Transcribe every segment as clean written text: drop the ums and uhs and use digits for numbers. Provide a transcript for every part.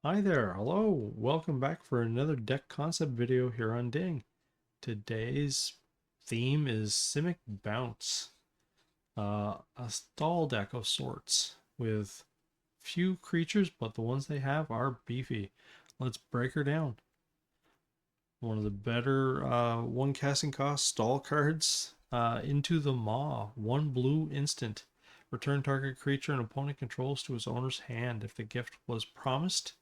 Hi there, hello, welcome back for another deck concept video here on Ding. Today's theme is Simic Bounce, a stall deck of sorts with few creatures, but the ones they have are beefy. Let's break her down. One of the better one casting cost stall cards, Into the Maw, one blue instant. Return target creature an opponent controls to its owner's hand if the gift was promised.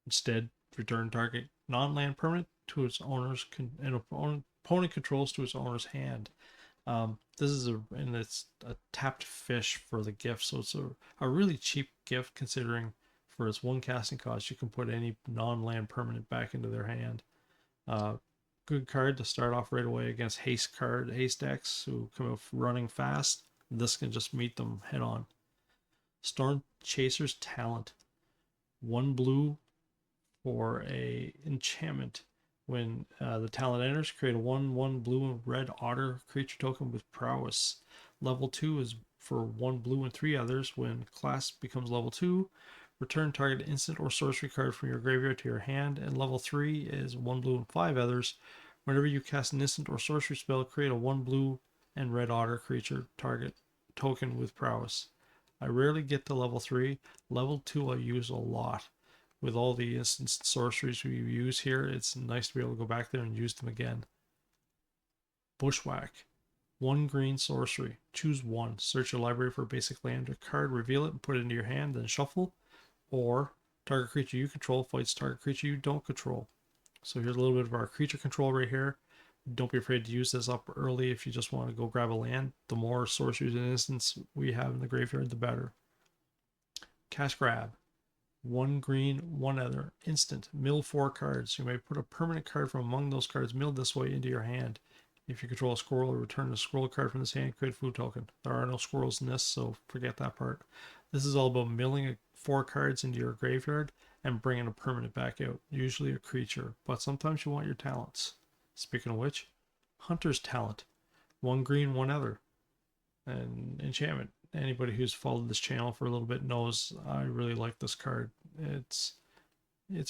Instead, return target non-land permanent to its owner's and opponent controls to its owner's hand. This is it's a tapped fish for the gift, so it's a really cheap gift considering for its one casting cost. You can put any non-land permanent back into their hand. Uh, Good card to start off right away against haste decks who come up running fast. This can just meet them head on. Storm Chaser's Talent. One blue for a enchantment. When the talent enters, create a 1/1 blue and red otter creature token with prowess. Level 2 is for 1 blue and 3 others. When class becomes level 2, return target instant or sorcery card from your graveyard to your hand. And level 3 is 1 blue and 5 others. Whenever you cast an instant or sorcery spell, create a 1 blue and red otter creature target token with prowess. I rarely get to level 3. Level 2 I use a lot. With all the instant sorceries we use here, it's nice to be able to go back there and use them again. Bushwhack. One green sorcery. Choose one. Search your library for a basic land or card, reveal it, and put it into your hand, then shuffle. Or target creature you control fights target creature you don't control. So here's a little bit of our creature control right here. Don't be afraid to use this up early if you just want to go grab a land. The more sorceries and instants we have in the graveyard, the better. Cash grab. One green, one other. Instant. Mill 4 cards. You may put a permanent card from among those cards milled this way into your hand. If you control a squirrel, return a squirrel card from this hand, create a food token. There are no squirrels in this, so forget that part. This is all about milling 4 cards into your graveyard and bringing a permanent back out, usually a creature, but sometimes you want your talents. Speaking of which, Hunter's Talent. One green, one other. And enchantment. Anybody who's followed this channel for a little bit knows I really like this card. It's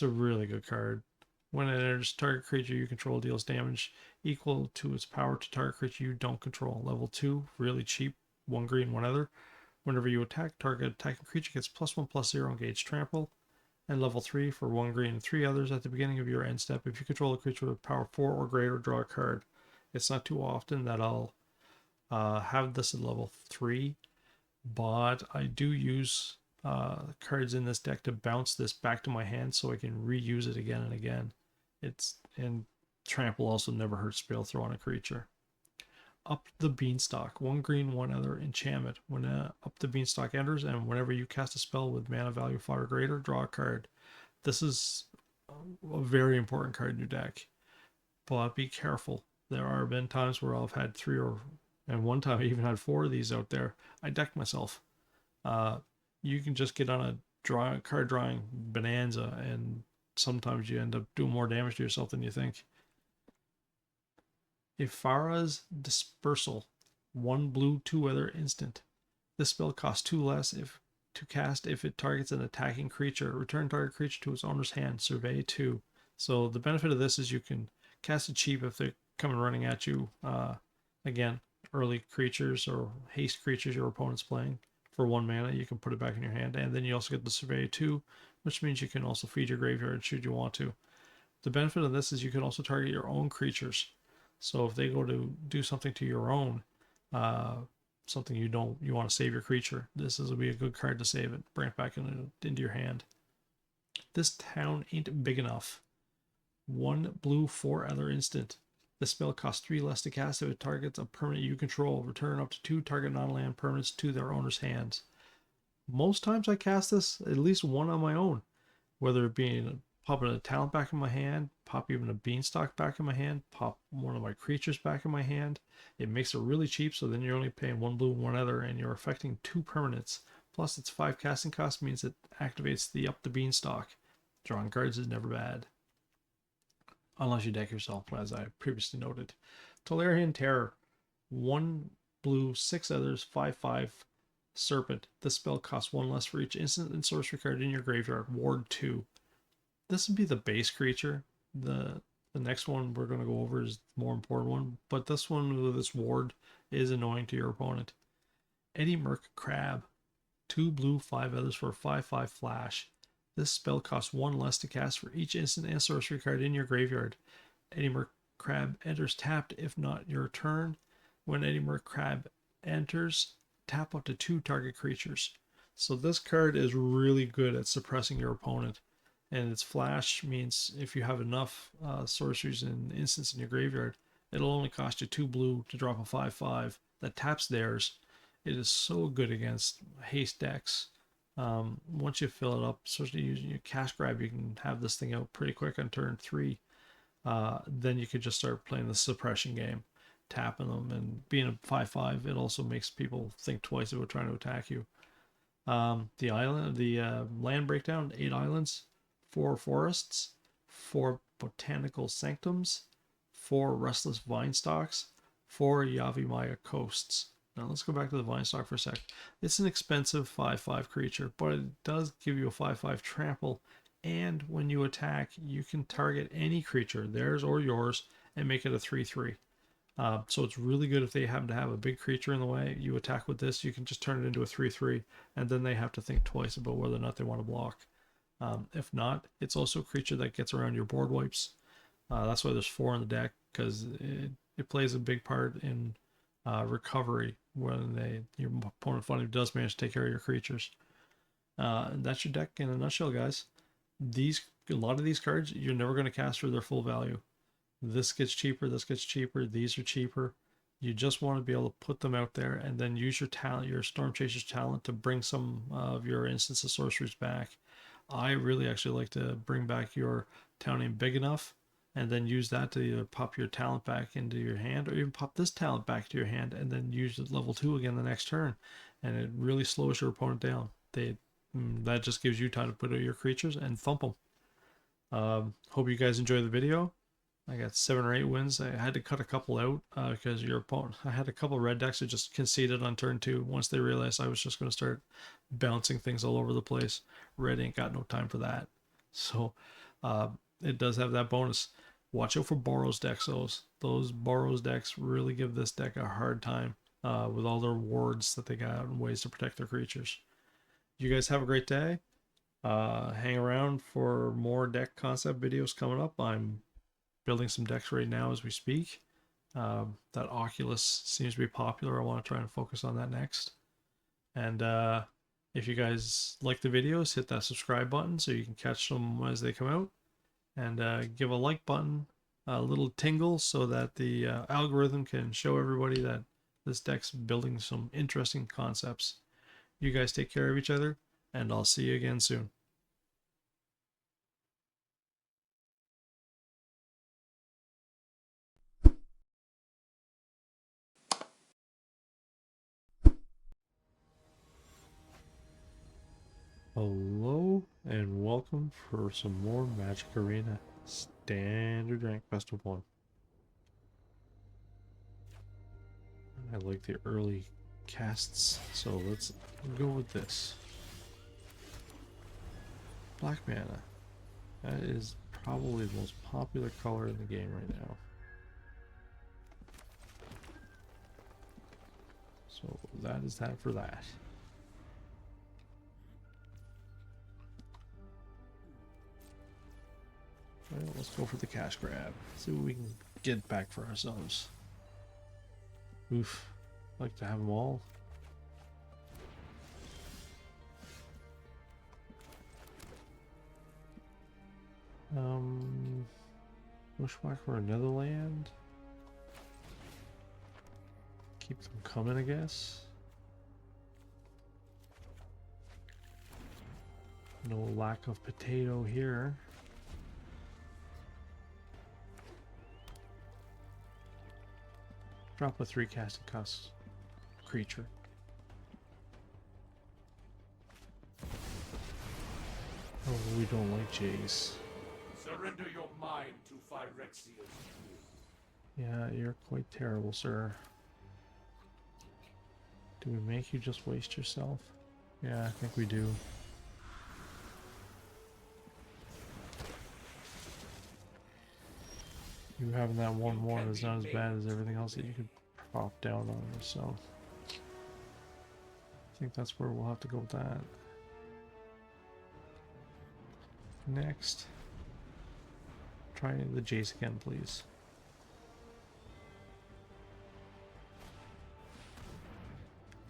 a really good card. When it enters, target creature you control deals damage equal to its power to target creature you don't control. Level 2, really cheap. One green, one other. Whenever you attack, target attacking creature gets +1/+0 engage trample. And level 3 for 1 green and 3 others at the beginning of your end step. If you control a creature with power 4 or greater, draw a card. It's not too often that I'll have this at level 3, but I do use cards in this deck to bounce this back to my hand so I can reuse it again and again. And trample also never hurts spell throw on a creature. Up the Beanstalk. One green, one other. Enchantment. When Up the Beanstalk enters, and whenever you cast a spell with mana value 5 or greater, draw a card. This is a very important card in your deck, but be careful. There have been times where I've had 3 or and one time I even had 4 of these out there. I decked myself. Uh, you can just get on a card drawing bonanza, and sometimes you end up doing more damage to yourself than you think. Ifara's Dispersal. One blue, 2 other instant. This spell costs 2 less if to cast if it targets an attacking creature. Return target creature to its owner's hand. Survey 2. So the benefit of this is you can cast it cheap if they're coming running at you. Again, early creatures or haste creatures your opponent's playing. For 1 mana, you can put it back in your hand. And then you also get the Survey 2, which means you can also feed your graveyard should you want to. The benefit of this is you can also target your own creatures. So if they go to do something to your own, something you want to save your creature, this will be a good card to save it. Bring it back into your hand. This town ain't big enough. One blue, 4 other instant. This spell costs 3 less to cast if it targets a permanent you control. Return up to 2 target non-land permanents to their owner's hands. Most times I cast this at least one on my own, whether it be popping a talent back in my hand, pop even a beanstalk back in my hand, pop one of my creatures back in my hand. It makes it really cheap, so then you're only paying 1 blue and 1 other, and you're affecting 2 permanents. Plus, its 5 casting cost means it activates the Up the Beanstalk. Drawing cards is never bad, unless you deck yourself, as I previously noted. Delirium Terror. 1 blue, 6 others, 5/5. Serpent. This spell costs 1 less for each instant and sorcery card in your graveyard. Ward 2. This would be the base creature. The next one we're going to go over is the more important one, but this one with its ward is annoying to your opponent. Eddie Merc Crab. 2 blue, 5 others for a 5/5 flash. This spell costs 1 less to cast for each instant and sorcery card in your graveyard. Eddie Merc Crab enters tapped if not your turn. When Eddie Merc Crab enters, tap up to 2 target creatures. So this card is really good at suppressing your opponent. And its flash means if you have enough sorceries and instants in your graveyard, it'll only cost you 2 blue to drop a 5/5 that taps theirs. It is so good against haste decks. Once you fill it up, especially using your cash grab, you can have this thing out pretty quick on turn 3. Then you could just start playing the suppression game, tapping them, and being a 5/5, it also makes people think twice about trying to attack you. The land breakdown: 8 islands, 4 forests, 4 botanical sanctums, 4 restless vine stalks, 4 Yavimaya coasts. Now let's go back to the vine stalk for a sec. It's an expensive 5/5 creature, but it does give you a 5/5 trample, and when you attack, you can target any creature, theirs or yours, and make it a 3/3. So it's really good if they happen to have a big creature in the way. You attack with this, you can just turn it into a 3/3, and then they have to think twice about whether or not they want to block. If not, it's also a creature that gets around your board wipes. That's why there's 4 in the deck, because it plays a big part in recovery when your opponent finally does manage to take care of your creatures. And that's your deck in a nutshell, guys. A lot of these cards you're never going to cast for their full value. This gets cheaper, this gets cheaper, these are cheaper. You just want to be able to put them out there and then use your talent, your Storm Chaser's talent, to bring some of your instants of sorceries back. I really actually like to bring back your Towning Big Enough and then use that to either pop your talent back into your hand, or even pop this talent back to your hand and then use it level 2 again the next turn. And it really slows your opponent down. That just gives you time to put out your creatures and thump them. Hope you guys enjoy the video. I got 7 or 8 wins. I had to cut a couple out because your opponent. I had a couple red decks that just conceded on turn 2 once they realized I was just going to start bouncing things all over the place. Red ain't got no time for that. So it does have that bonus. Watch out for Boros decks. Those Boros decks really give this deck a hard time with all their wards that they got and ways to protect their creatures. You guys have a great day. Hang around for more deck concept videos coming up. I'm building some decks right now as we speak. That Oculus seems to be popular. I want to try and focus on that next. And if you guys like the videos, hit that subscribe button so you can catch them as they come out. And give a like button a little tingle so that the algorithm can show everybody that this deck's building some interesting concepts. You guys take care of each other, and I'll see you again soon. Hello and welcome for some more Magic Arena Standard Rank Best of 1. I like the early casts, so let's go with this. Black mana. That is probably the most popular color in the game right now. So that is that for that. Well, let's go for the cash grab. See what we can get back for ourselves. Oof. Like to have them all. Bushwhack for another land. Keep them coming, I guess. No lack of potato here. Drop a 3 casting cost creature. Oh, we don't like Jace. Surrender your mind to Phyrexia's will. Yeah, you're quite terrible, sir. Do we make you just waste yourself? Yeah, I think we do. You having that one more is not as bad as everything else that you could pop down on, so I think that's where we'll have to go with that. Next, try the Jace again, please.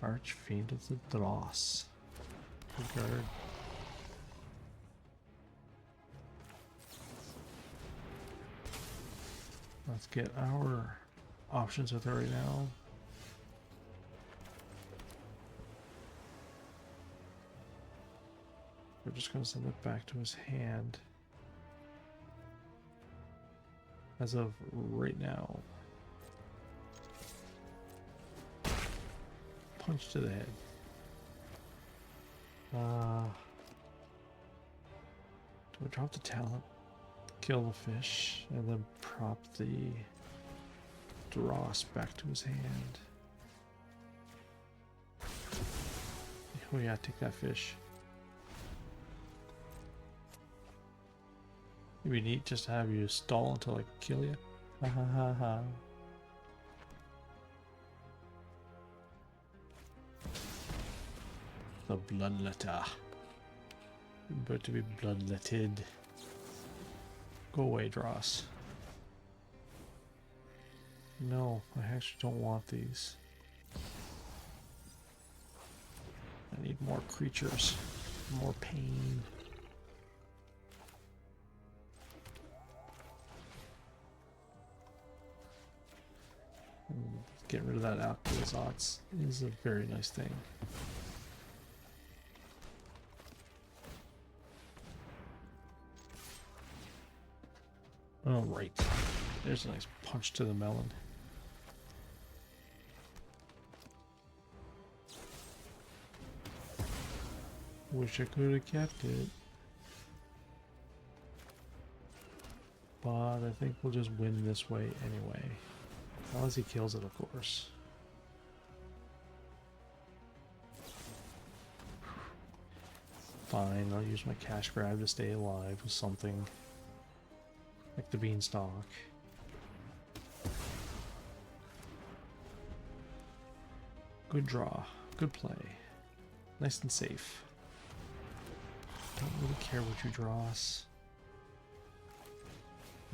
Archfiend of the Dross. Good guard. Let's get our options with her right now. We're just going to send it back to his hand. As of right now. Punch to the head. Do I drop the talent? Kill the fish and then prop the dross back to his hand. Oh yeah, take that fish. It'd be neat just to have you stall until I kill you. Ha ha ha ha. The bloodletter. You're about to be bloodletted. Go away, Dross. No, I actually don't want these. I need more creatures. More pain. Getting rid of that Outlaws is a very nice thing. Oh, right. There's a nice punch to the melon. Wish I could have kept it. But I think we'll just win this way anyway. Unless he kills it, of course. Fine, I'll use my cash grab to stay alive with something. Like the beanstalk. Good draw. Good play. Nice and safe. Don't really care what you draw us.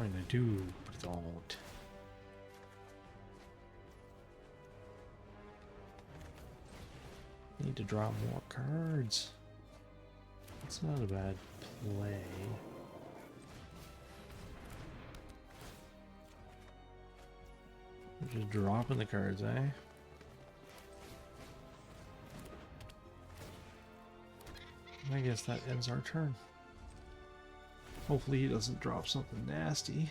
I mean, I do, but I don't. Need to draw more cards. That's not a bad play. We're just dropping the cards, eh? I guess that ends our turn. Hopefully he doesn't drop something nasty.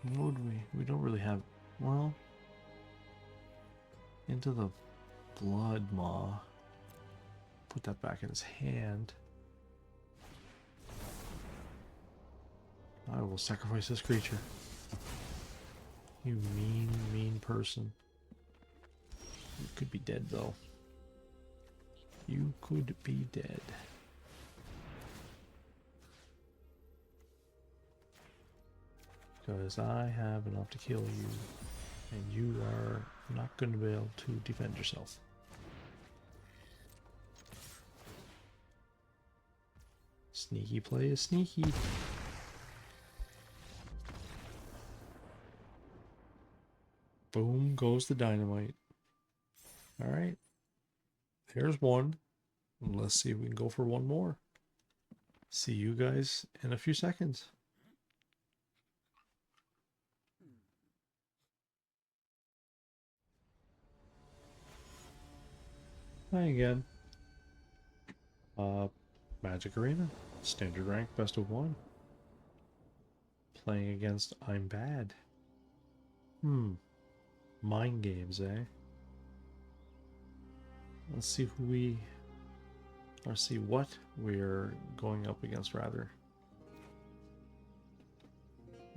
What would we? We don't really have... Well... Into the Blood Maw. Put that back in his hand. I will sacrifice this creature. You mean, mean person. You could be dead, though. You could be dead. Because I have enough to kill you. And you are not going to be able to defend yourself. Sneaky play is sneaky. Boom goes the dynamite. Alright. There's one. Let's see if we can go for one more. See you guys in a few seconds. Hi again. Magic Arena. Standard rank, best of one. Playing against I'm Bad. Mind games, eh? Let's see who we... Or see what we're going up against, rather.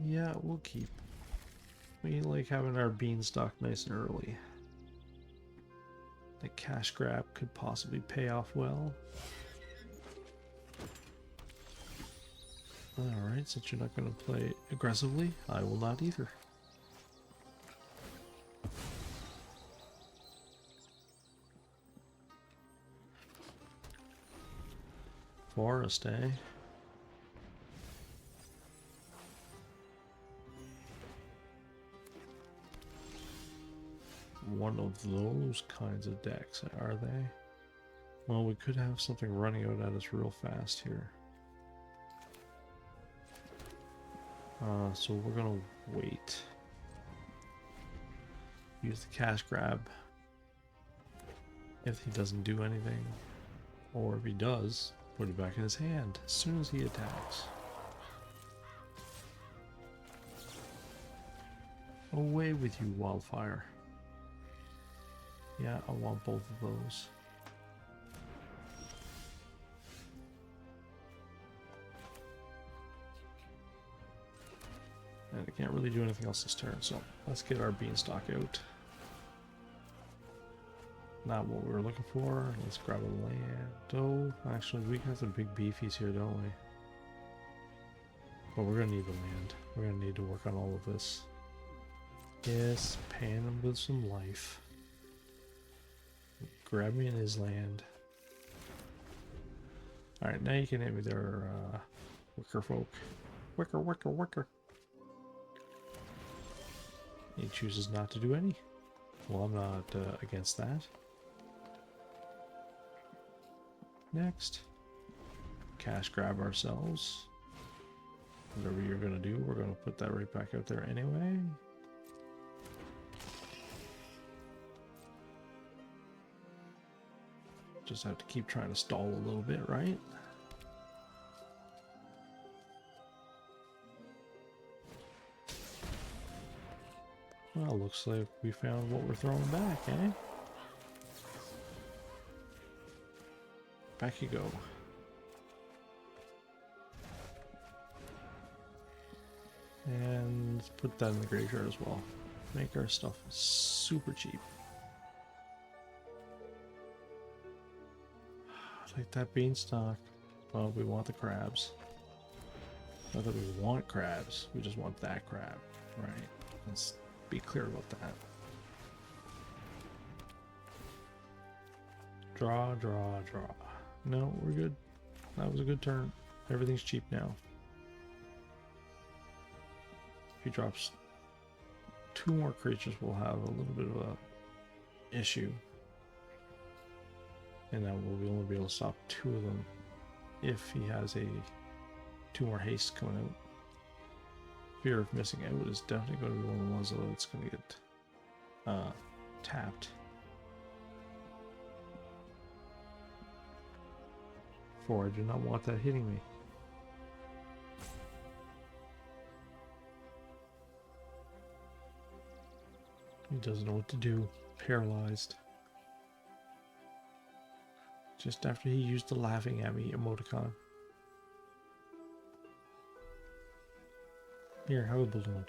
Yeah, we'll keep. We like having our beanstalk nice and early. The cash grab could possibly pay off well. Alright, since you're not going to play aggressively, I will not either. Forest, eh? One of those kinds of decks, are they? Well, we could have something running out at us real fast here. So we're gonna wait. Use the cash grab. If he doesn't do anything, or if he does, put it back in his hand as soon as he attacks. Away with you, Wildfire. Yeah, I want both of those. And I can't really do anything else this turn, so let's get our Beanstalk out. Not what we were looking for. Let's grab a land. Oh, actually, we got some big beefies here, don't we? But we're gonna need the land. We're gonna need to work on all of this. Yes, pan him with some life. Grab me in his land. Alright, now you can hit me there, wicker folk. Wicker, wicker, wicker. He chooses not to do any. Well, I'm not against that. Next. Cash grab ourselves. Whatever you're going to do, we're going to put that right back out there anyway. Just have to keep trying to stall a little bit, right? Well, looks like we found what we're throwing back, eh? Back you go. And let's put that in the graveyard as well. Make our stuff super cheap. Like that beanstalk. Well, we want the crabs. Not that we want crabs, we just want that crab, right? Let's be clear about that. Draw, draw, draw. No, we're good. That was a good turn. Everything's cheap now. If he drops 2 more creatures, we'll have a little bit of a issue. And then we'll only be able to stop 2 of them if he has 2 more haste coming out. Fear of missing out is definitely going to be one of the ones that's going to get tapped. 4, I do not want that hitting me. He doesn't know what to do. Paralyzed. Just after he used the laughing at me emoticon. Here, have a balloon.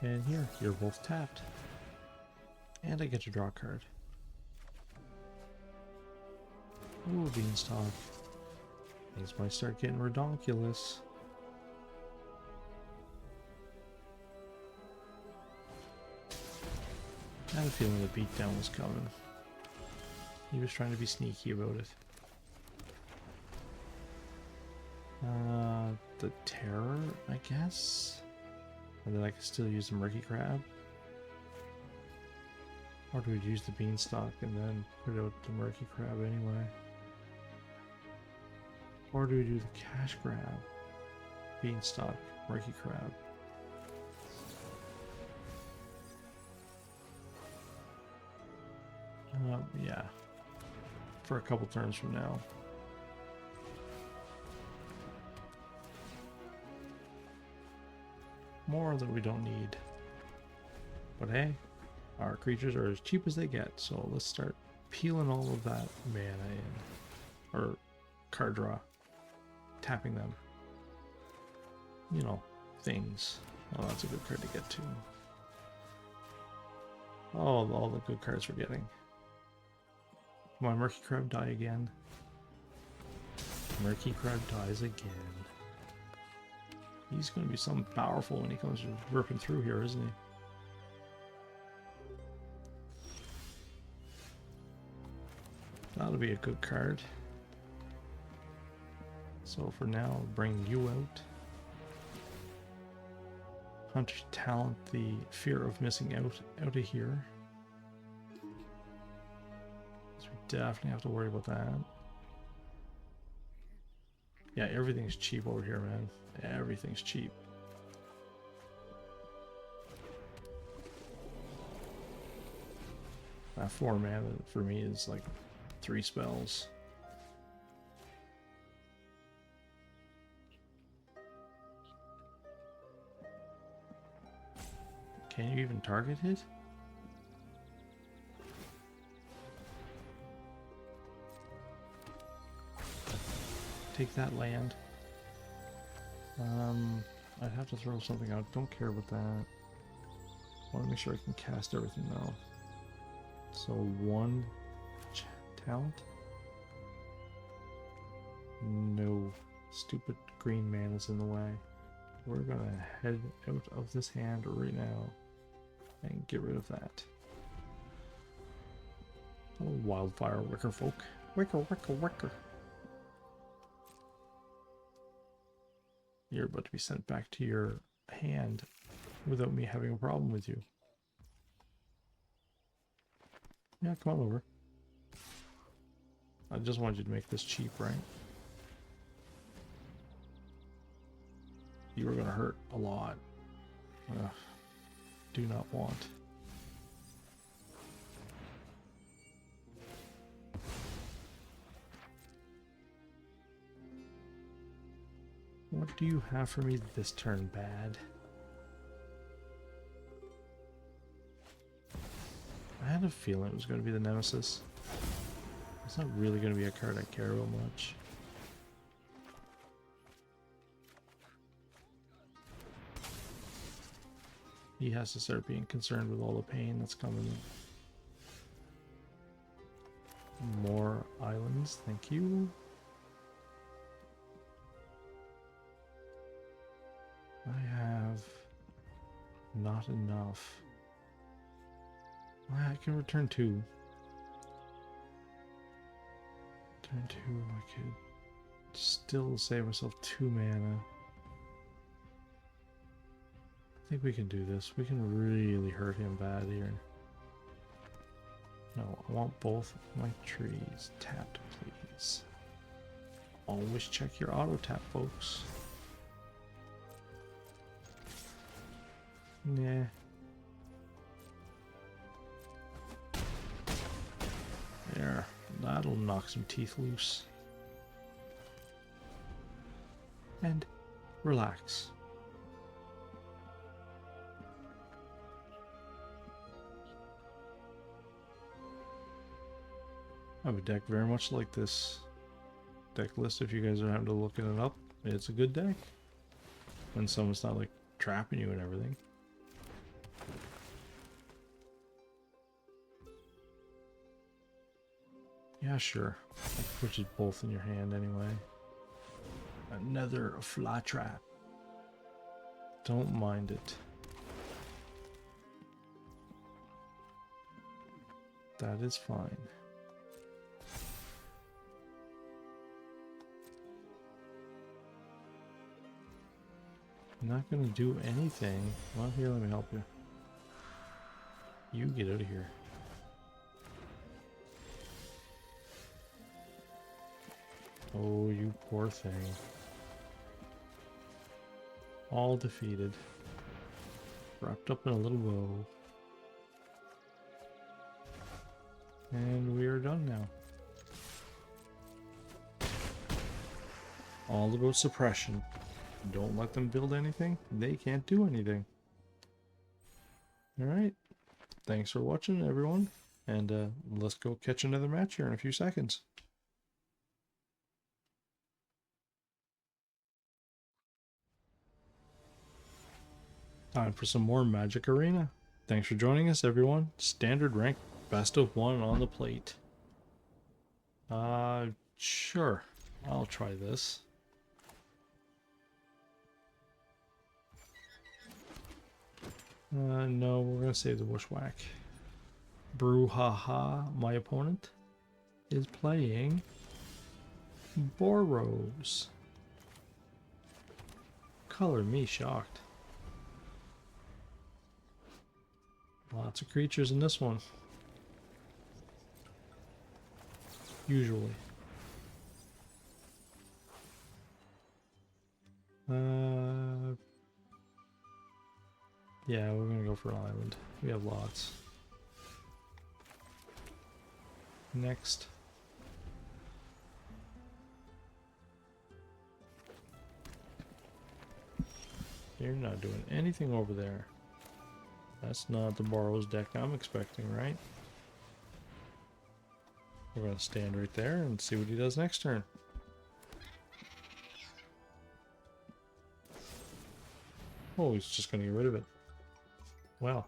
And here, you're both tapped. And I get to draw a card. Ooh, Beanstalk. Things might start getting redonkulous. I had a feeling the beatdown was coming. He was trying to be sneaky about it. The Terror, I guess? And then I can still use the Murky Crab? Or do we use the Beanstalk and then put out the Murky Crab anyway? Or do we do the Cash Grab? Beanstalk, Murky Crab. Yeah. For a couple turns from now. More that we don't need. But hey, our creatures are as cheap as they get, so let's start peeling all of that mana in. Or card draw. Tapping them. You know, things. Oh, that's a good card to get to. Oh, all the good cards we're getting. Come on, Murky Crab, die again. Murky Crab dies again. He's going to be something powerful when he comes ripping through here, isn't he? That'll be a good card. So for now, I'll bring you out. Hunter's Talent, the fear of missing out of here. So we definitely have to worry about that. Yeah, everything's cheap over here, man. Everything's cheap. That 4 mana for me is like 3 spells. Can you even target it? Take that land. I'd have to throw something out. Don't care about that. I want to make sure I can cast everything though. So 1 talent? No. Stupid green man is in the way. We're gonna head out of this hand right now and get rid of that. Oh, wildfire wicker folk. Wicker, wicker, wicker. You're about to be sent back to your hand without me having a problem with you. Yeah, come on over. I just wanted you to make this cheap, right? You are going to hurt a lot. Ugh, do not want. What do you have for me this turn, bad? I had a feeling it was going to be the Nemesis. It's not really going to be a card I care about much. He has to start being concerned with all the pain that's coming. More islands, thank you. I have not enough. I can return 2. Turn 2, I could still save myself 2 mana. I think we can do this. We can really hurt him bad here. No, I want both my trees tapped, please. Always check your auto tap, folks. Nah. There. That'll knock some teeth loose. And relax. I have a deck very much like this deck list. If you guys are having to look it up, it's a good deck. When someone's not like trapping you and everything. Yeah, sure. I'll put you both in your hand anyway. Another fly trap. Don't mind it. That is fine. I'm not gonna do anything. Well, here, let me help you. You get out of here. Oh, you poor thing. All defeated. Wrapped up in a little bow. And we are done now. All about suppression. Don't let them build anything. They can't do anything. Alright. Thanks for watching, everyone. And let's go catch another match here in a few seconds. Time for some more Magic Arena. Thanks for joining us, everyone. Standard rank, best of one on the plate. Sure. I'll try this. No, we're gonna save the Bushwhack. Brouhaha, my opponent, is playing Boros. Color me shocked. Lots of creatures in this one. Usually. Yeah, we're gonna go for island. We have lots. Next. You're not doing anything over there. That's not the Boros deck I'm expecting, right? We're gonna stand right there and see what he does next turn. Oh, he's just gonna get rid of it. Well.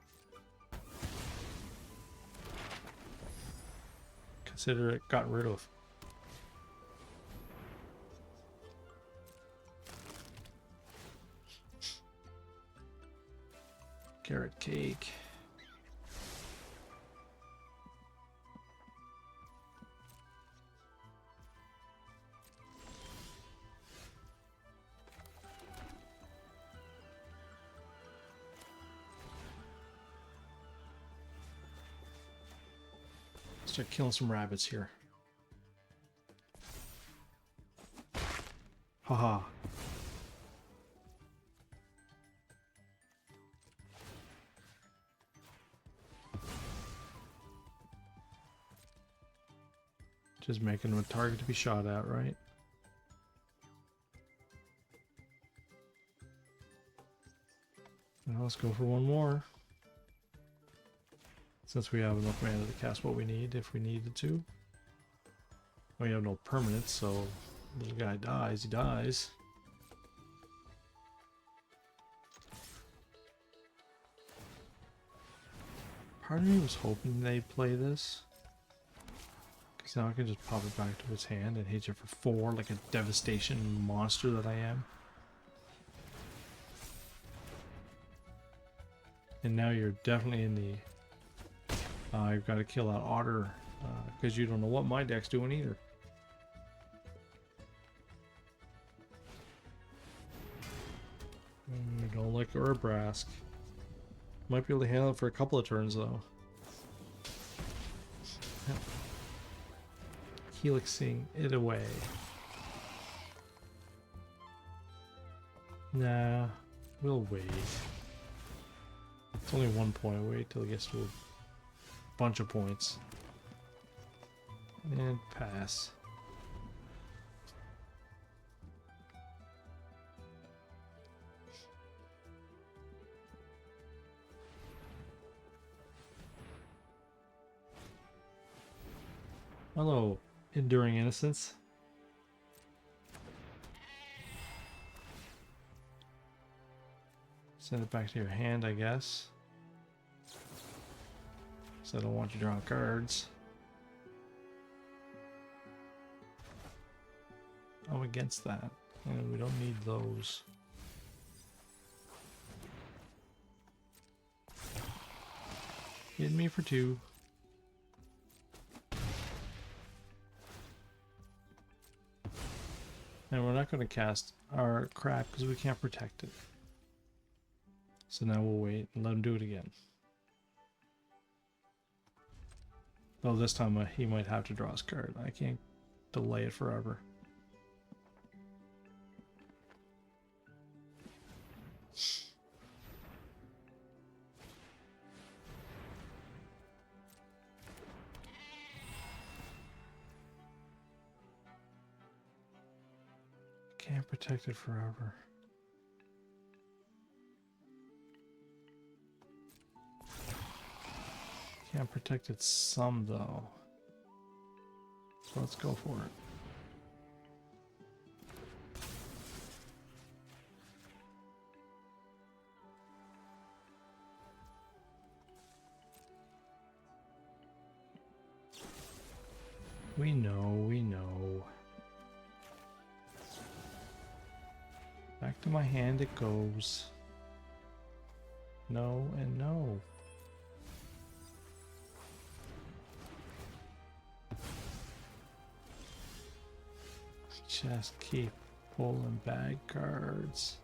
Consider it got rid of. Carrot cake. Start killing some rabbits here. Haha. Just making him a target to be shot at, right? Now let's go for one more. Since we have enough mana to cast what we need if we needed to. We have no permanents, so if the guy dies, he dies. Part of me was hoping they'd play this. Because now I can just pop it back to his hand and hit you for 4 like a devastation monster that I am. And now you're definitely in the... I've got to kill that otter because you don't know what my deck's doing either. Don't like Urbrask. Might be able to handle it for a couple of turns though. Helixing it away. Nah, we'll wait. It's only 1 point. Wait till it gets to a bunch of points. And pass. Hello, Enduring Innocence. Send it back to your hand, I guess. So I don't want you drawing cards. I'm against that. And we don't need those. Hit me for 2. And we're not going to cast our crap because we can't protect it. So now we'll wait and let him do it again. Oh, this time he might have to draw his card. I can't delay it forever. Can't protect it forever. Can't protect it some though. So let's go for it. We know, we know. Back to my hand it goes. No and no. Just keep pulling bad cards.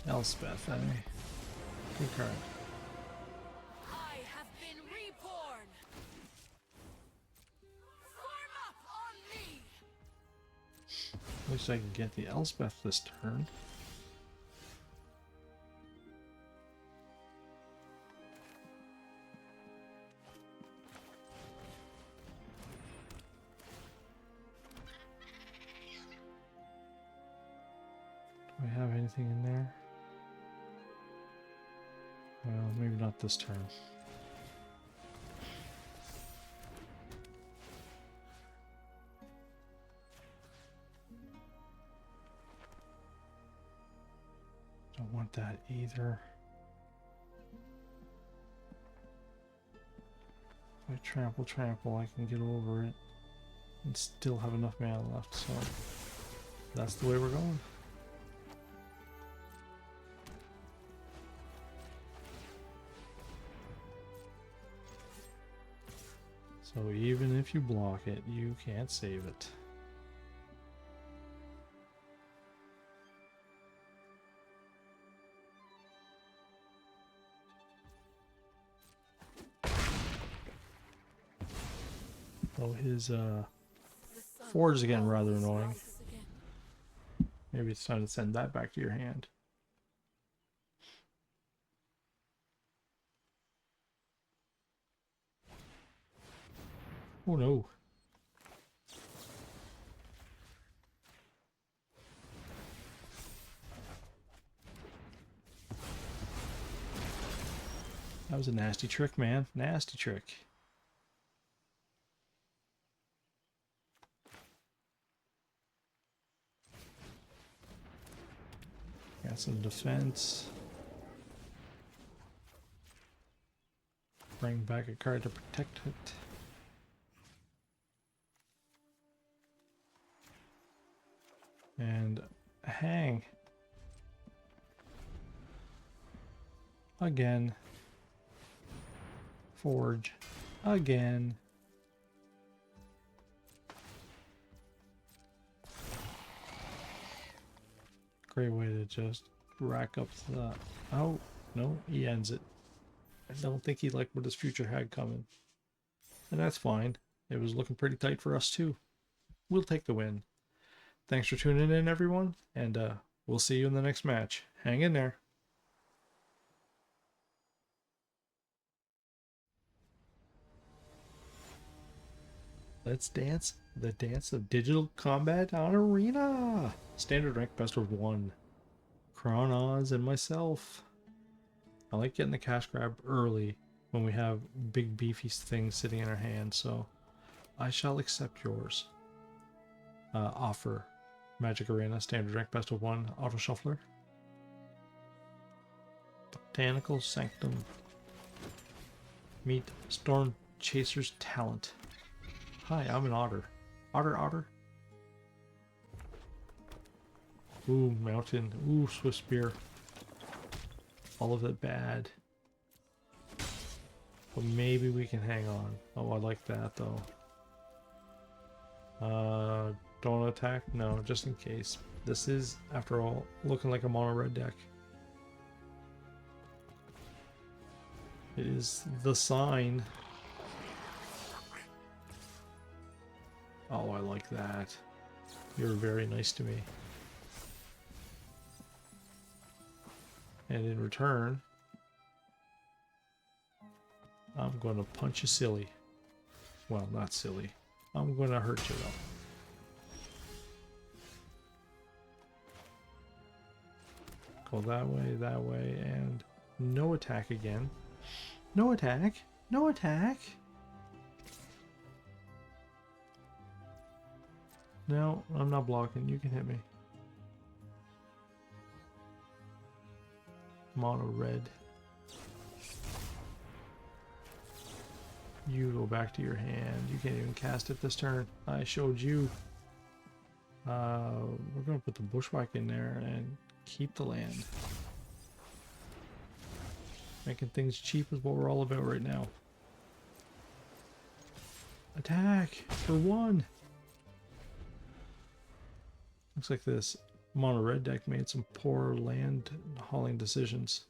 Elspeth, eh? Good card. I have been reborn. Form up on me. At least I can get the Elspeth this turn. Do I have anything in there? Well, maybe not this turn. Don't want that either. If I trample, I can get over it and still have enough mana left, so that's the way we're going. So even if you block it, you can't save it. Oh, his Forge is getting rather annoying. Maybe it's time to send that back to your hand. Oh no. That was a nasty trick, man. Nasty trick. Got some defense. Bring back a card to protect it. And hang. Again. Forge. Again. Great way to just rack up the... Oh, no, he ends it. I don't think he liked what his future had coming. And that's fine. It was looking pretty tight for us too. We'll take the win. Thanks for tuning in, everyone, and we'll see you in the next match. Hang in there. Let's dance the dance of digital combat on Arena. Standard rank best of 1. Chronos and myself. I like getting the cash grab early when we have big beefy things sitting in our hand, so I shall accept yours. Offer. Magic Arena, standard rank, best of 1, auto shuffler. Botanical Sanctum. Meet Storm Chaser's talent. Hi, I'm an otter. Otter. Ooh, mountain. Ooh, Swift Spear. All of it bad. But maybe we can hang on. Oh, I like that though. Don't attack? No, just in case. This is, after all, looking like a mono red deck. It is the sign. Oh, I like that. You're very nice to me. And in return, I'm going to punch you silly. Well, not silly. I'm going to hurt you though. Go that way, and no attack again. No attack! No attack! No, I'm not blocking. You can hit me. Mono red. You go back to your hand. You can't even cast it this turn. I showed you. We're going to put the bushwhack in there and keep the land. Making things cheap is what we're all about right now. Attack for 1. Looks like this mono red deck made some poor land hauling decisions.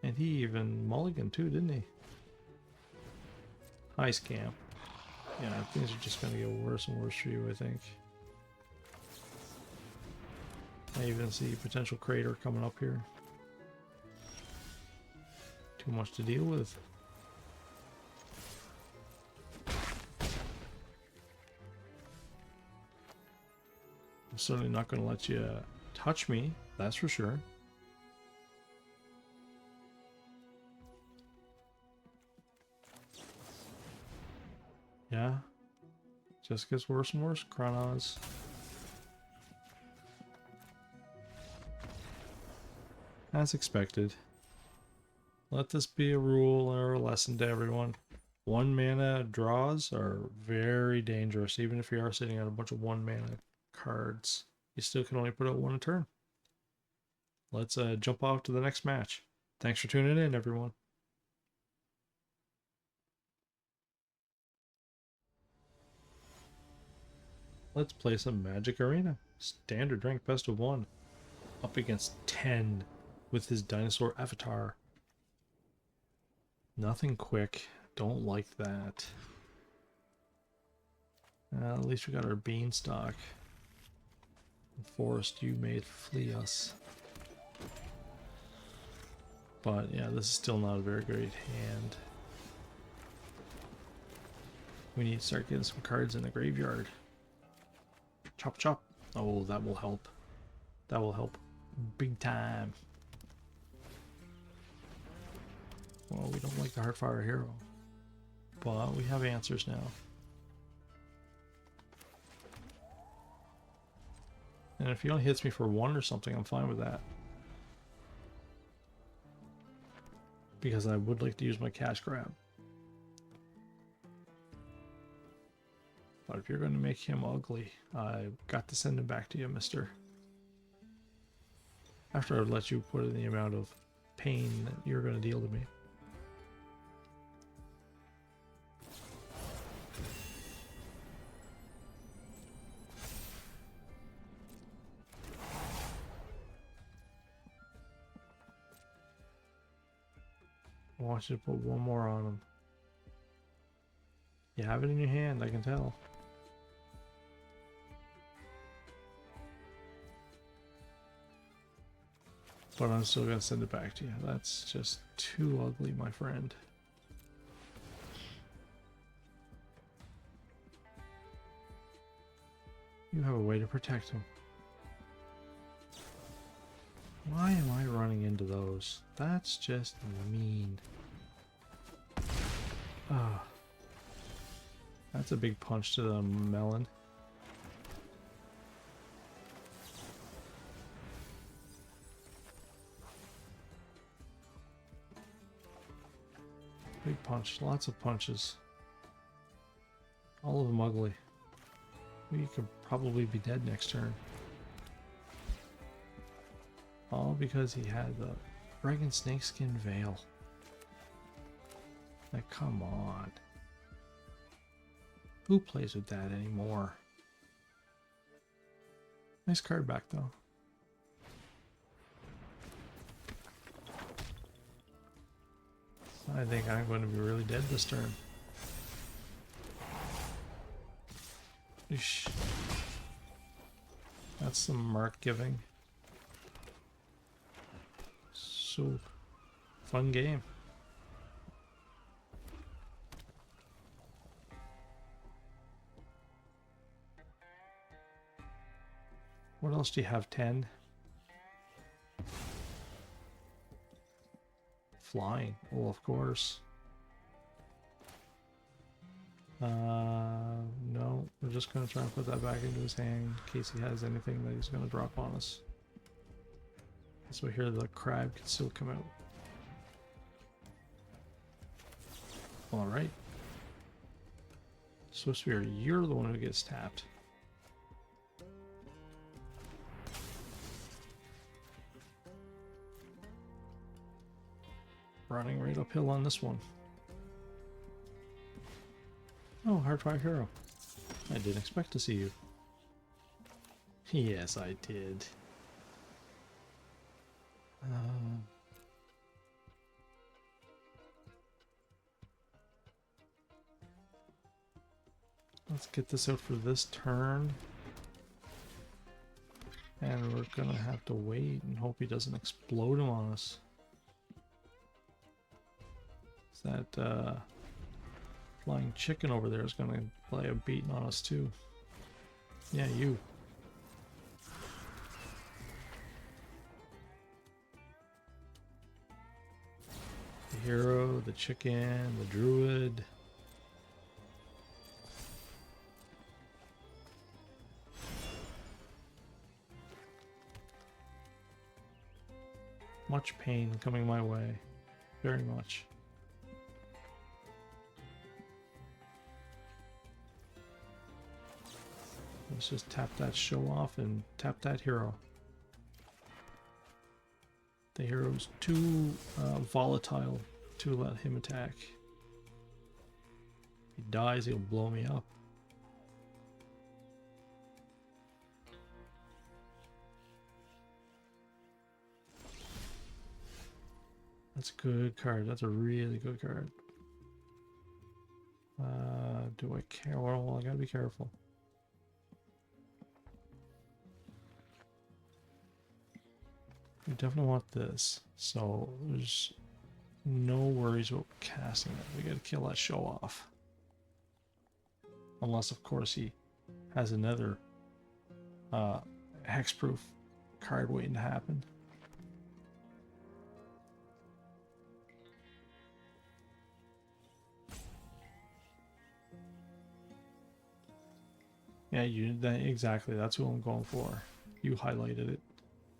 And he even mulliganed too, didn't he? High scam. Yeah, things are just going to get worse and worse for you, I think. I even see potential crater coming up here. Too much to deal with. I'm certainly not going to let you touch me, that's for sure. Yeah. Just gets worse and worse. Chronos. As expected. Let this be a rule or a lesson to everyone. 1 mana draws are very dangerous. Even if you are sitting on a bunch of 1 mana cards, you still can only put out 1 a turn. Let's jump off to the next match. Thanks for tuning in, everyone. Let's play some Magic Arena. Standard rank best of 1. Up against 10 with his dinosaur avatar. Nothing quick. Don't like that. At least we got our beanstalk. Forest, you may flee us. But yeah, this is still not a very great hand. We need to start getting some cards in the graveyard. Chop chop. Oh, that will help. That will help big time. Well, we don't like the Heartfire Hero, but we have answers now. And if he only hits me for 1 or something, I'm fine with that. Because I would like to use my cash grab. But if you're going to make him ugly, I've got to send him back to you, mister. After I've let you put in the amount of pain that you're going to deal to me. I want you to put 1 more on him. You have it in your hand, I can tell. But I'm still gonna send it back to you. That's just too ugly, my friend. You have a way to protect him. Why am I running into those? That's just mean. Ah. That's a big punch to the melon. Big punch. Lots of punches. All of them ugly. We could probably be dead next turn. All because he had the friggin' snakeskin veil. Like, come on. Who plays with that anymore? Nice card back, though. I think I'm going to be really dead this turn. Eesh. That's some mark giving. So, fun game. What else do you have? 10? Flying. Oh, of course. No, we're just going to try and put that back into his hand in case he has anything that he's going to drop on us. So here the crab can still come out. Alright. Supposed to be you're the one who gets tapped. Running right uphill on this one. Oh, Hardfire Hero. I didn't expect to see you. Yes, I did. Let's get this out for this turn. And we're gonna have to wait and hope he doesn't explode him on us. That flying chicken over there is gonna play a beating on us too. Yeah, you. The hero, the chicken, the druid. Much pain coming my way. Very much. Let's just tap that show off and tap that hero. The hero's too volatile to let him attack. If he dies, he'll blow me up. That's a good card. That's a really good card. Do I care? Well, I gotta be careful. We definitely want this, so there's no worries about casting it. We gotta kill that show off. Unless, of course, he has another hexproof card waiting to happen. Yeah, exactly. That's who I'm going for. You highlighted it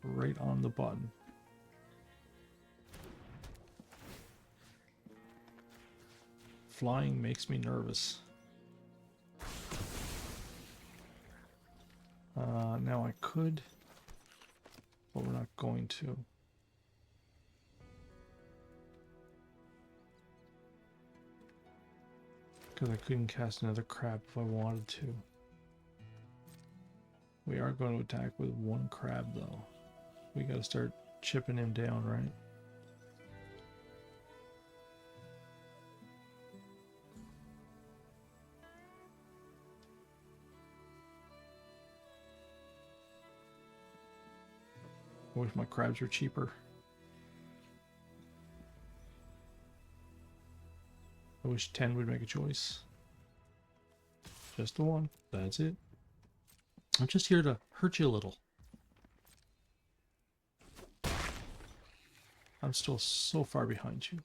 right on the button. Flying makes me nervous. Now I could, but we're not going to. Because I couldn't cast another crab if I wanted to. We are going to attack with one crab though. We gotta start chipping him down, right? I wish my crabs were cheaper. I wish 10 would make a choice. Just the one. That's it. I'm just here to hurt you a little. I'm still so far behind you.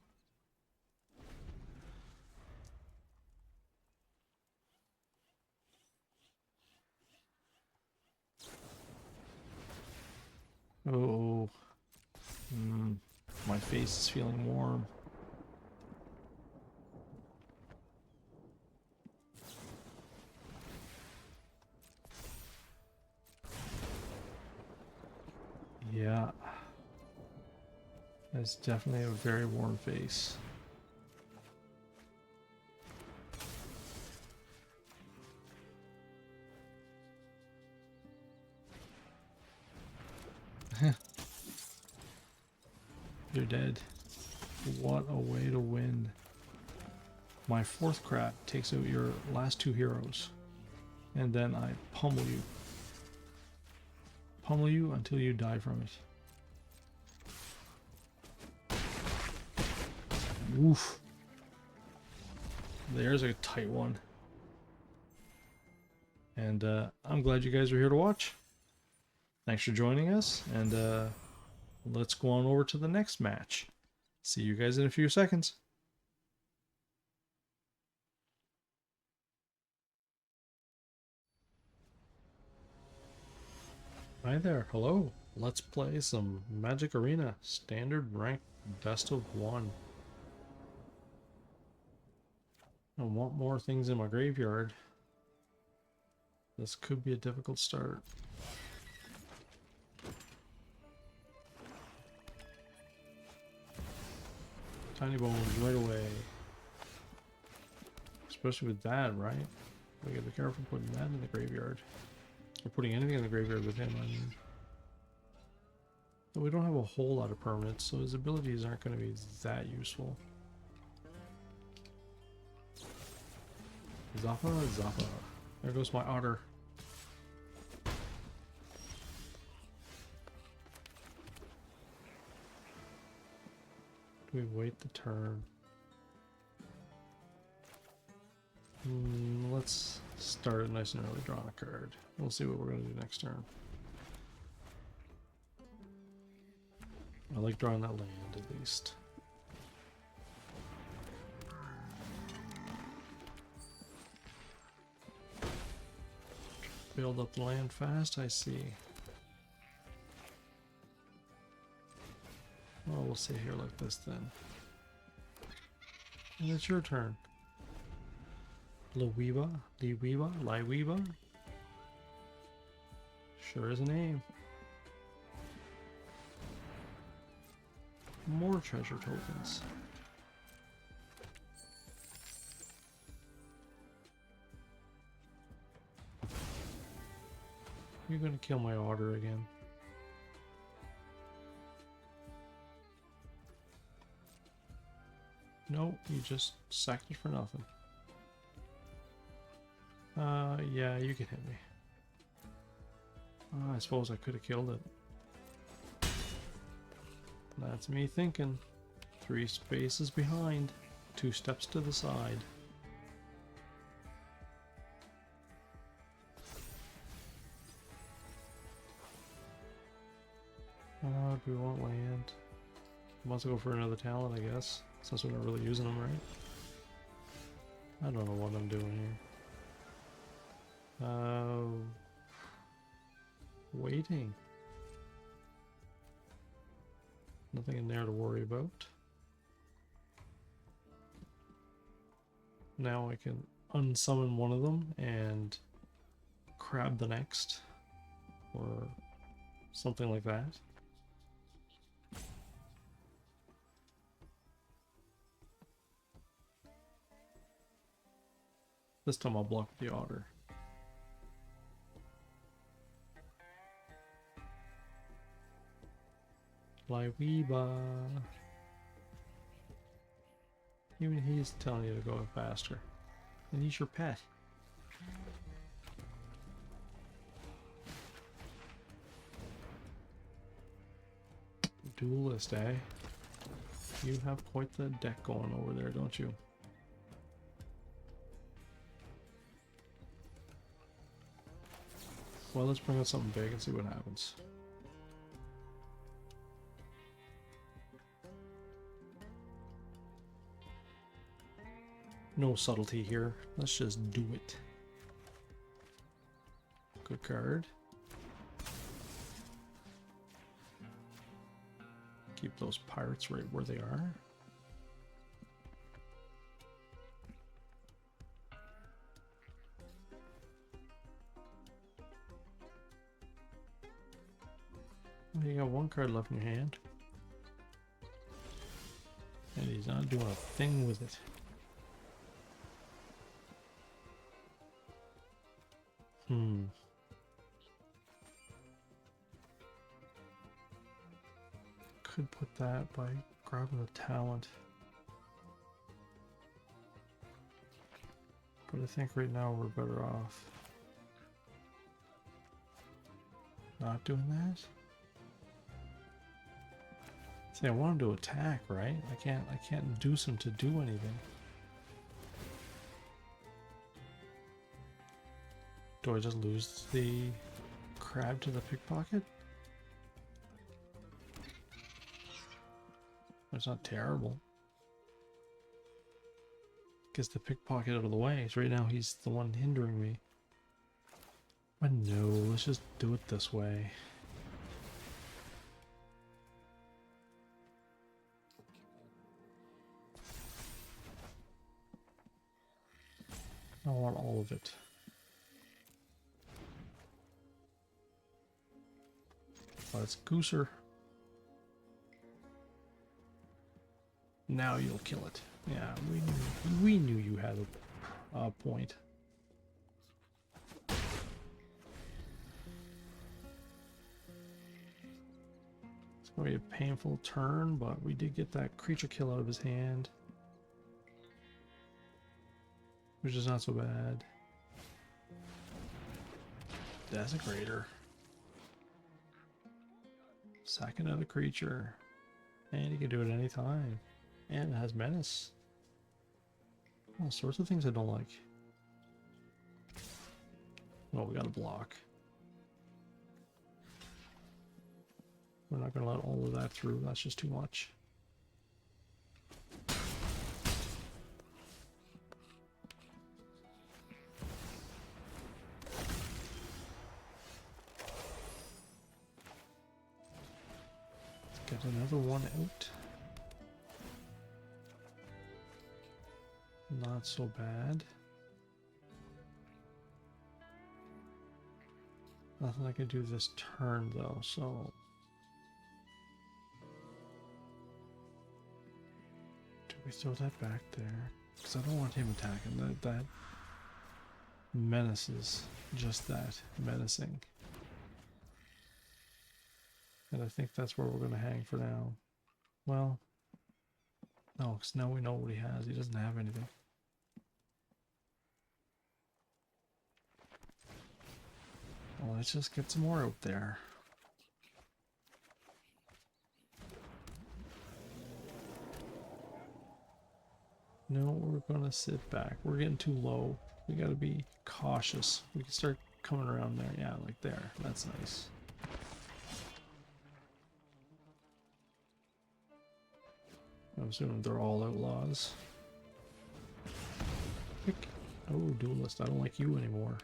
Oh. My face is feeling warm. Yeah. That's definitely a very warm face. You're dead. What a way to win. My fourth crab takes out your last two heroes. And then I pummel you. Pummel you until you die from it. Oof. There's a tight one. And I'm glad you guys are here to watch. Thanks for joining us, and let's go on over to the next match. See you guys in a few seconds. Hi there, hello. Let's play some Magic Arena Standard Rank Best of 1. I want more things in my graveyard. This could be a difficult start. Tiny Bones right away. Especially with that, right? We gotta be careful putting that in the graveyard. Or putting anything in the graveyard with him, I mean. But we don't have a whole lot of permanents, so his abilities aren't going to be that useful. Zappa, Zappa. There goes my otter. Do we wait the turn? Let's start it nice and early, drawing a card. We'll see what we're going to do next turn. I like drawing that land at least. Build up the land fast, I see. Well, we'll stay here like this then. And it's your turn. Liweeba? Liweeba? Sure is a name. More treasure tokens. You're gonna kill my otter again. No, you just sacked it for nothing. Yeah, you can hit me. I suppose I could have killed it. That's me thinking. 3 spaces behind, 2 steps to the side. Do we want land? Wants to go for another talent, I guess, since we're not really using them, right? I don't know what I'm doing here. Waiting. Nothing in there to worry about. Now I can unsummon one of them and crab the next, or something like that. This time I'll block the otter. Liweeba. Even he's telling you to go faster. And he's your pet. Duelist, eh? You have quite the deck going over there, don't you? Well, let's bring out something big and see what happens. No subtlety here. Let's just do it. Good card. Keep those pirates right where they are. You got 1 card left in your hand. And he's not doing a thing with it. Could put that by grabbing the talent. But I think right now we're better off not doing that. See, I want him to attack, right? I can't induce him to do anything. Do I just lose the crab to the pickpocket? It's not terrible. Gets the pickpocket out of the way. So right now he's the one hindering me. But no, let's just do it this way. I want all of it. Let's gooser. Now you'll kill it. Yeah, we knew you had a point. It's going to be a painful turn, but we did get that creature kill out of his hand. Which is not so bad. Desecrator. Sack another creature. And you can do it any time. And it has menace. All sorts of things I don't like. Well, we got a block. We're not going to let all of that through. That's just too much. Get another one out. Not so bad. Nothing I can do this turn though, so do we throw that back there? Because I don't want him attacking. That menaces just that menacing. And I think that's where we're going to hang for now. Well, no, because now we know what he has. He doesn't have anything. Well, let's just get some more out there. No, we're going to sit back. We're getting too low. We got to be cautious. We can start coming around there. Yeah, like there. That's nice. I'm assuming they're all outlaws. Pick. Oh, duelist. I don't like you anymore.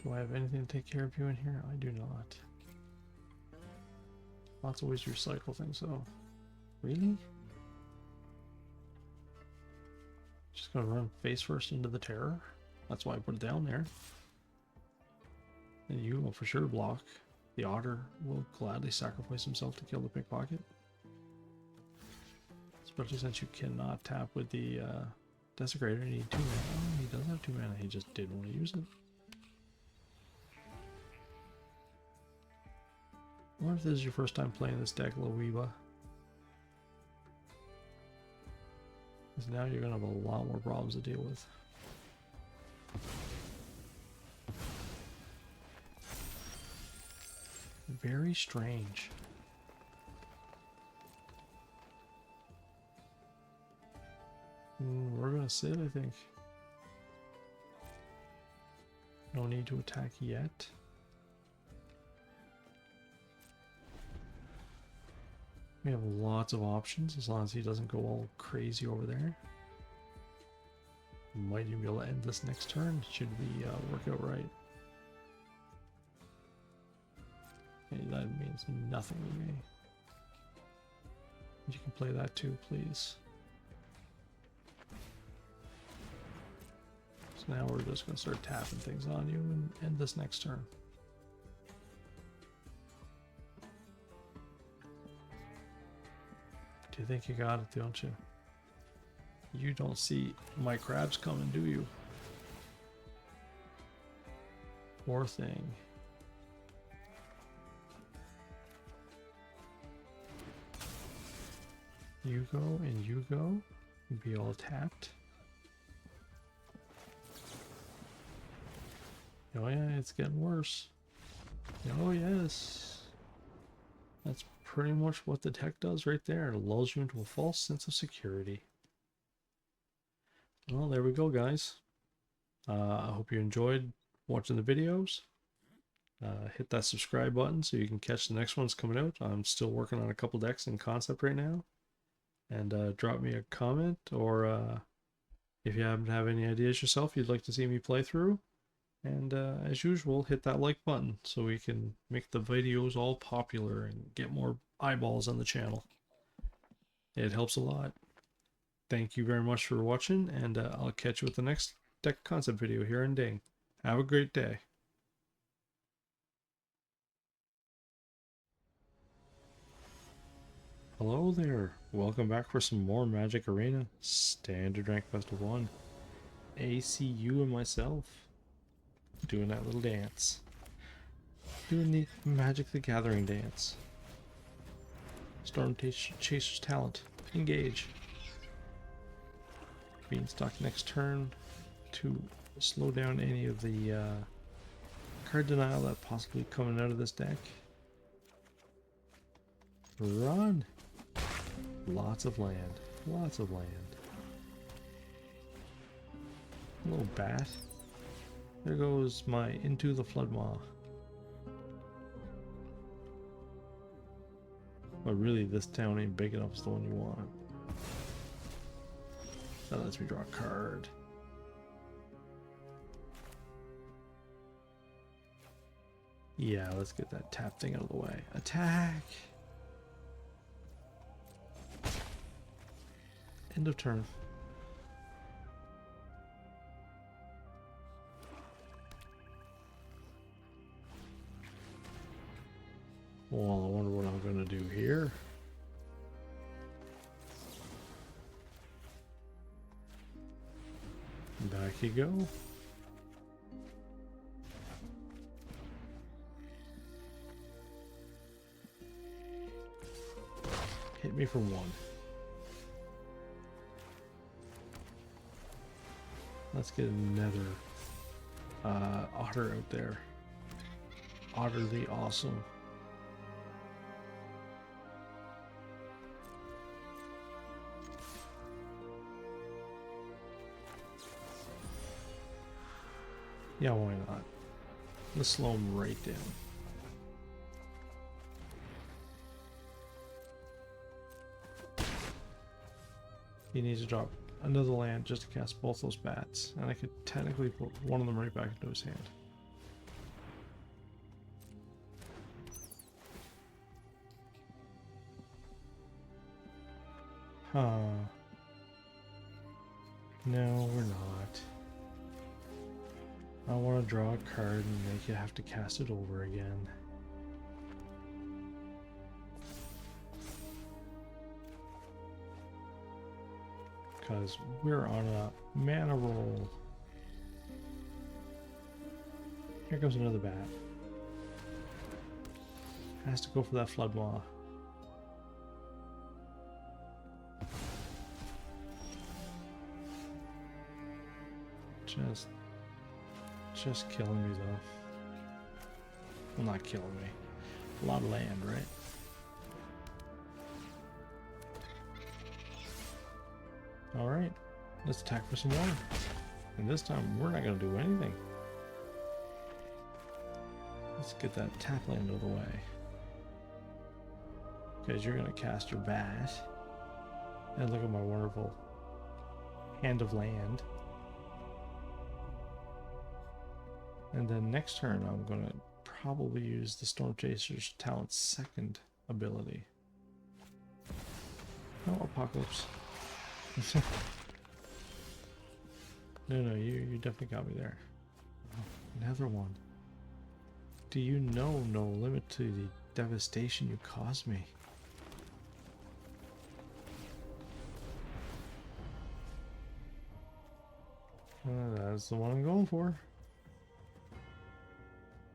Do I have anything to take care of you in here? I do not. Lots of ways to recycle things, though. Really? Just gonna run face first into the terror? That's why I put it down there. And you will for sure block. The otter will gladly sacrifice himself to kill the pickpocket. Especially since you cannot tap with the desecrator. You need 2 mana. Oh, he does have 2 mana. He just didn't want to use it. I wonder if this is your first time playing this deck, Loiba. Because now you're going to have a lot more problems to deal with. Very strange. We're gonna sit, I think. No need to attack yet. We have lots of options as long as he doesn't go all crazy over there. Might even be able to end this next turn should we work out right. That means nothing to me. You can play that too, please. So now we're just going to start tapping things on you and end this next turn. Do you think you got it, don't you? You don't see my crabs coming, do you? Poor thing. You go and you go. You'd be all tapped. Oh yeah, it's getting worse. Oh yes. That's pretty much what the deck does right there. It lulls you into a false sense of security. Well, there we go, guys. I hope you enjoyed watching the videos. Hit that subscribe button so you can catch the next ones coming out. I'm still working on a couple decks in concept right now. And drop me a comment, or if you happen to have any ideas yourself you'd like to see me play through. And as usual, hit that like button so we can make the videos all popular and get more eyeballs on the channel. It helps a lot. Thank you very much for watching, and I'll catch you with the next deck concept video here in Ding. Have a great day. Hello there. Welcome back for some more Magic Arena Standard Rank Best of 1. ACU and myself doing that little dance. Doing the Magic the Gathering dance. Storm Chaser's talent. Engage. Beanstalk next turn to slow down any of the card denial that possibly coming out of this deck. Run! Lots of land. Lots of land. Little bat. There goes my Into the Floodmaw. But really, this town ain't big enough as the one you want. That lets me draw a card. Yeah, let's get that tap thing out of the way. Attack! End of turn. Well, I wonder what I'm going to do here. Back you go. Hit me for 1. Let's get another otter out there. Utterly awesome. Yeah, why not? Let's slow him right down. He needs to drop another land just to cast both those bats, and I could technically put one of them right back into his hand. Huh. No, we're not. I want to draw a card and make you have to cast it over again. Because we're on a mana roll. Here comes another bat. Has to go for that Floodmaw. Just killing me though. Well, not killing me. A lot of land, right? Alright, let's attack for some more. And this time, we're not going to do anything. Let's get that tap land out of the way. Because you're going to cast your bat. And look at my wonderful hand of land. And then next turn, I'm going to probably use the Storm Chaser's talent's second ability. No, Apocalypse. No, you definitely got me there. Oh, another one. Do you know no limit to the devastation you caused me? That's the one I'm going for.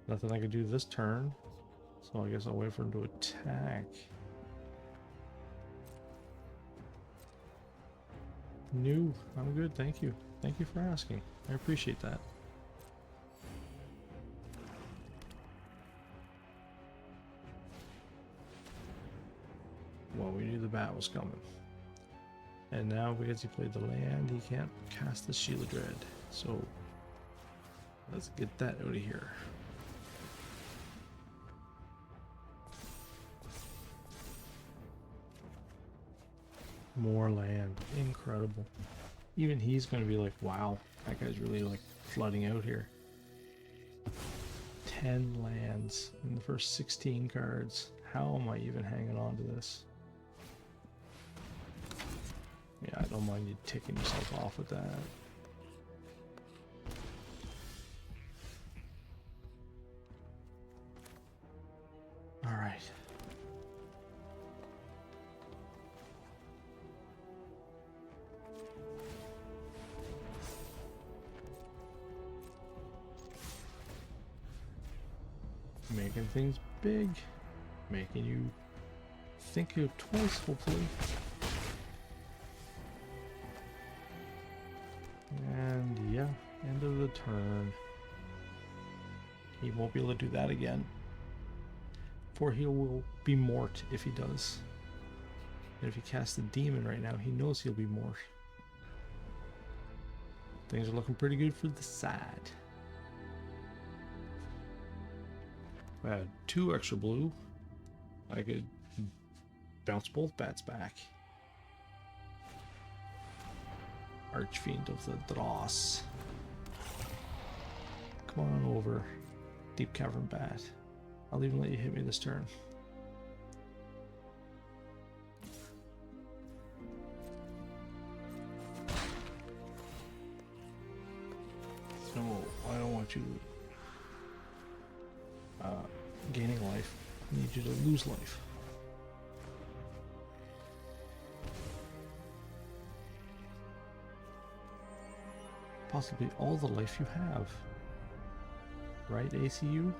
Nothing I can do this turn, so I guess I'll wait for him to attack. No, I'm good, thank you. Thank you for asking. I appreciate that. Well, we knew the bat was coming. And now because he played the land, he can't cast the Shield of Dread. So Let's get that out of here. More land. Incredible. Even he's going to be like, wow, that guy's really like flooding out here. 10 lands in the first 16 cards. How am I even hanging on to this? Yeah, I don't mind you ticking yourself off with that. All right. Making things big, making you think of twice, hopefully. And yeah, end of the turn. He won't be able to do that again. For he will be mort if he does. And if he casts the demon right now, he knows he'll be mort. Things are looking pretty good for the side. If I had 2 extra blue, I could bounce both bats back. Archfiend of the Dross. Come on over, Deep Cavern Bat. I'll even let you hit me this turn. No, I don't want you gaining life. I need you to lose life. Possibly all the life you have. Right, ACU?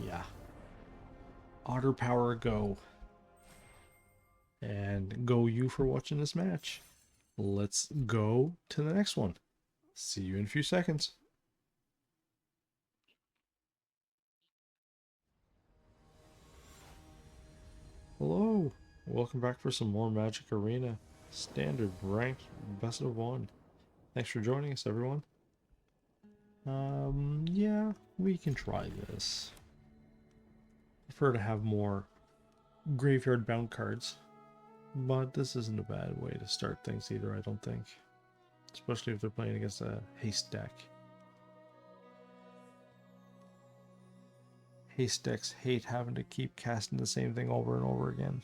Yeah. Otter Power go. And go you for watching this match. Let's go to the next one. See you in a few seconds. Hello. Welcome back for some more Magic Arena. Standard ranked best of 1. Thanks for joining us, everyone. Yeah, we can try this. Prefer to have more graveyard bound cards, but this isn't a bad way to start things either, I don't think. Especially if they're playing against a Haste deck. Haste decks hate having to keep casting the same thing over and over again.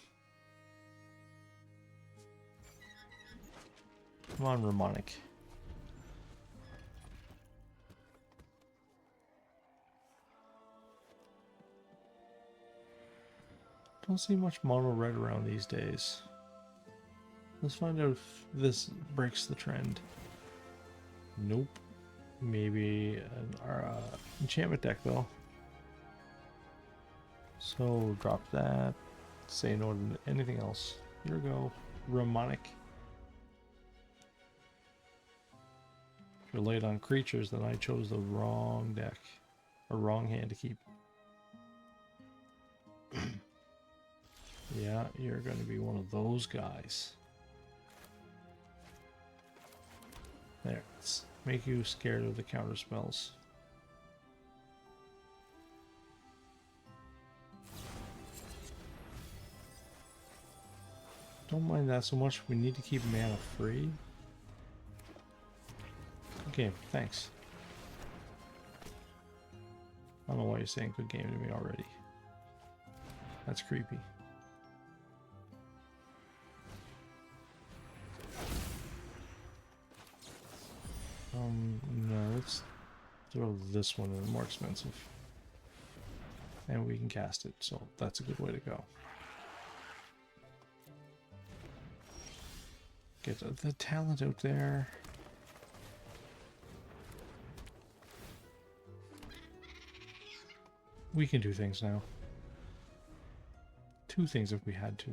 Come on, Ramonic. Don't see much mono red around these days. Let's find out if this breaks the trend. Nope. Maybe an enchantment deck though. So drop that. Say no to anything else. Here we go. Ramonic. If you're late on creatures, then I chose the wrong deck. Or wrong hand to keep. Yeah, you're going to be one of those guys. There, let's make you scared of the counter spells. Don't mind that so much. We need to keep mana free. Good game, thanks. I don't know why you're saying good game to me already. That's creepy. No, let's throw this one in, more expensive. And we can cast it, so that's a good way to go. Get the talent out there. We can do things now. 2 things if we had to.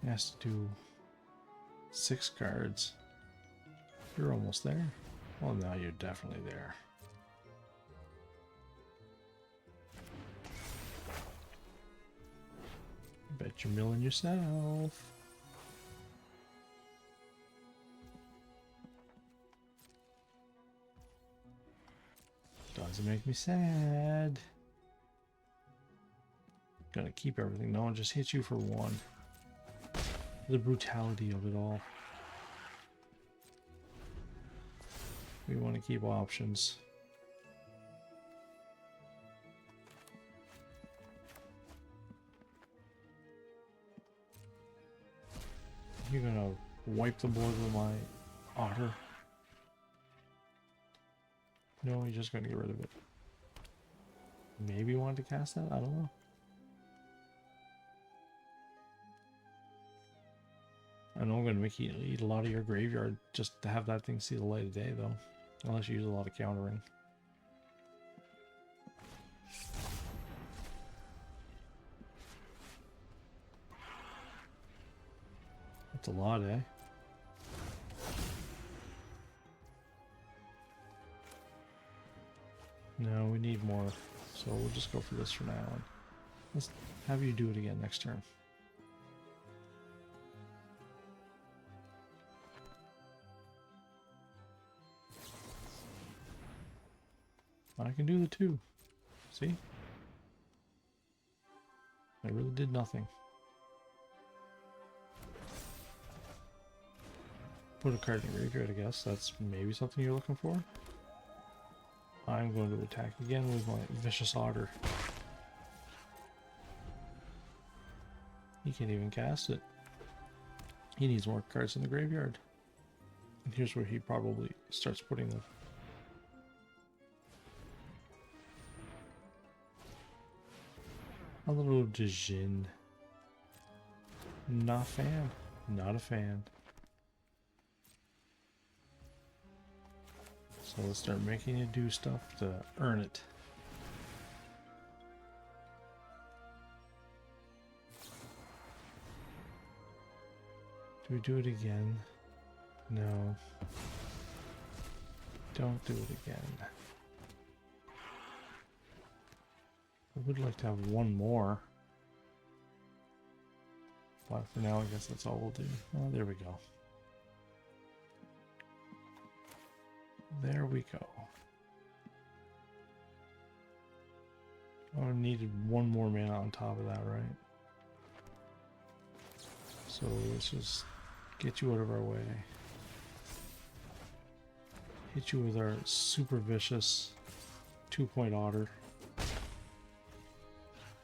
It has to do 6 cards. You're almost there. Well, now you're definitely there. Bet you're milling yourself. Doesn't make me sad. Gonna keep everything. No one just hits you for one. The brutality of it all. We want to keep options. You're gonna wipe the board with my otter. No, you're just gonna get rid of it. Maybe you wanted to cast that? I don't know. I know I'm gonna make you eat a lot of your graveyard just to have that thing see the light of day, though. Unless you use a lot of countering. That's a lot, eh? No, we need more, so we'll just go for this for now. And let's have you do it again next turn. I can do the 2. See? I really did nothing. Put a card in your graveyard, I guess. That's maybe something you're looking for. I'm going to attack again with my Vicious Otter. He can't even cast it. He needs more cards in the graveyard. And here's where he probably starts putting them. A little Djinn. Not a fan. Not a fan. So let's start making you do stuff to earn it. Do we do it again? No. Don't do it again. I would like to have one more. But for now, I guess that's all we'll do. Oh, there we go. There we go. Oh, I needed one more mana on top of that, right? So let's just get you out of our way. Hit you with our super vicious 2-point otter.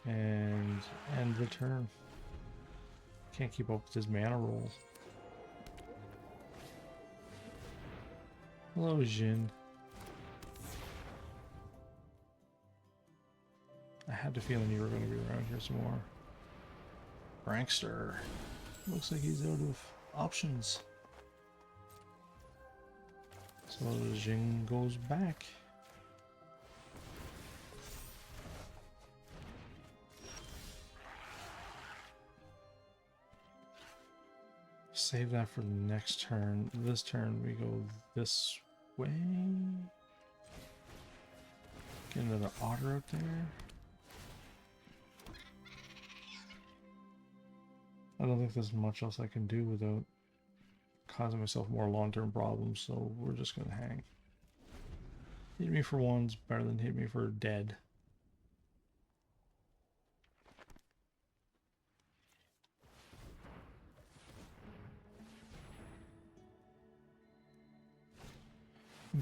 And end the turn. Can't keep up with his mana roll. Hello, Jin. I had the feeling you were going to be around here some more. Prankster. Looks like he's out of options. So Jin goes back. Save that for the next turn. This turn we go this way. Get another otter out there. I don't think there's much else I can do without causing myself more long-term problems, so we're just gonna hang. Hit me for one's better than hit me for dead.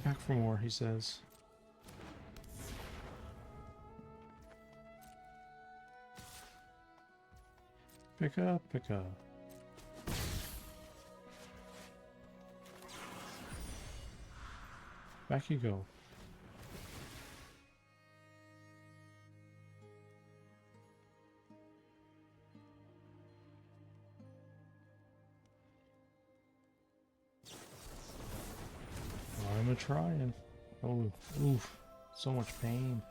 Back for more, he says. Pick up, pick up. Back you go. I'm trying. Oh, oof. So much pain.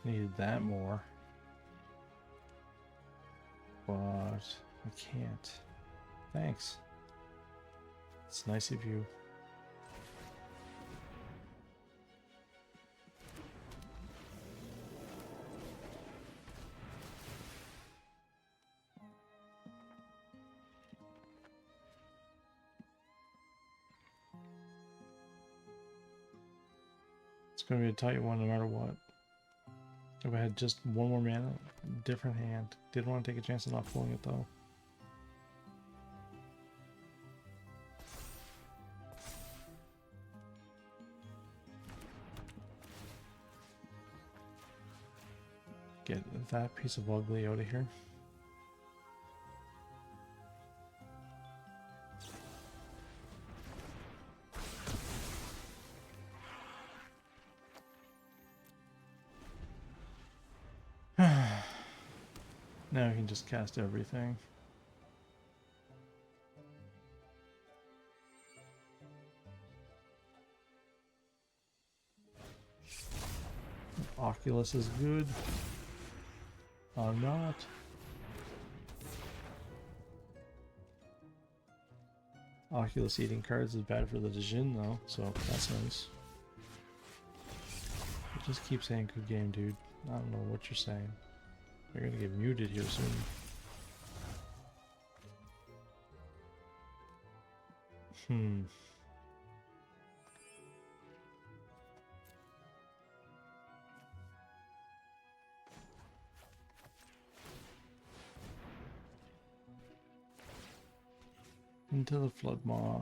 Needed that more. But I can't. Thanks. It's nice of you. gonna be a tight one no matter what. If I had just one more mana, different hand. Didn't want to take a chance of not pulling it though. Get that piece of ugly out of here. Now we can just cast everything. Oculus is good. Or not. Oculus eating cards is bad for the Djinn though, so that's nice. I just keep saying good game, dude. I don't know what you're saying. You're gonna get muted here soon. Into the Flood Maw.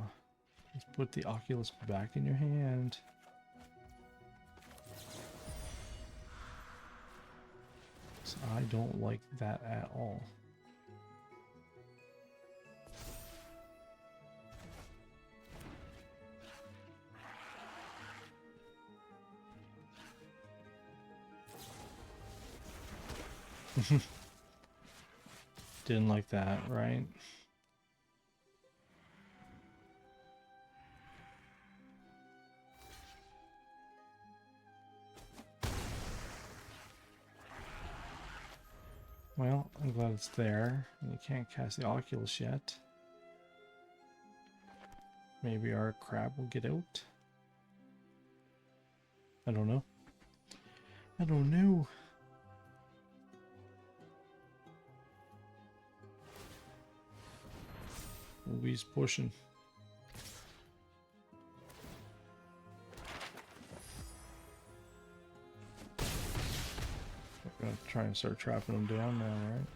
Let's put the Oculus back in your hand. I don't like that at all. Didn't like that, right? Well, I'm glad it's there. You can't cast the Oculus yet. Maybe our crab will get out. I don't know. I don't know. He's pushing. We're gonna try and start trapping him down now, right?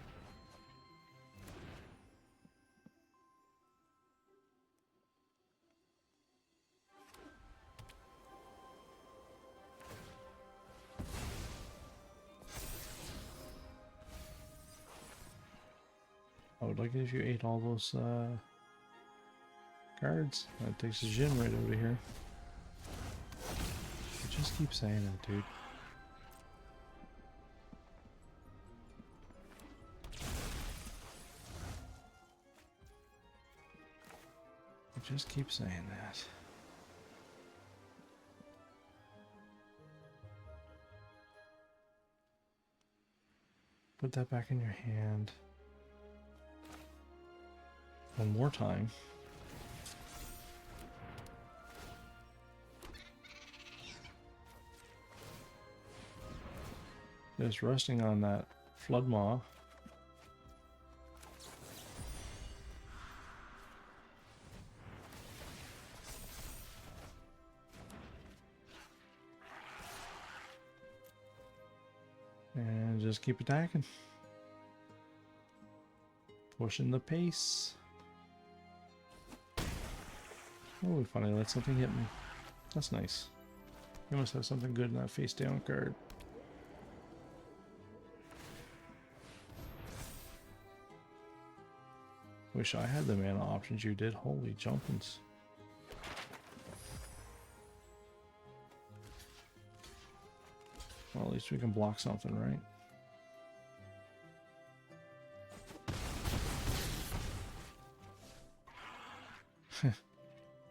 I would like it if you ate all those cards. That takes a Jin right out of here. I just keep saying that, dude. I just keep saying that. Put that back in your hand. One more time. Just resting on that Flood Maw. And just keep attacking. Pushing the pace. Oh, we finally let something hit me. That's nice. You must have something good in that face down card. Wish I had the mana options you did. Holy jumpins'. Well, at least we can block something, right?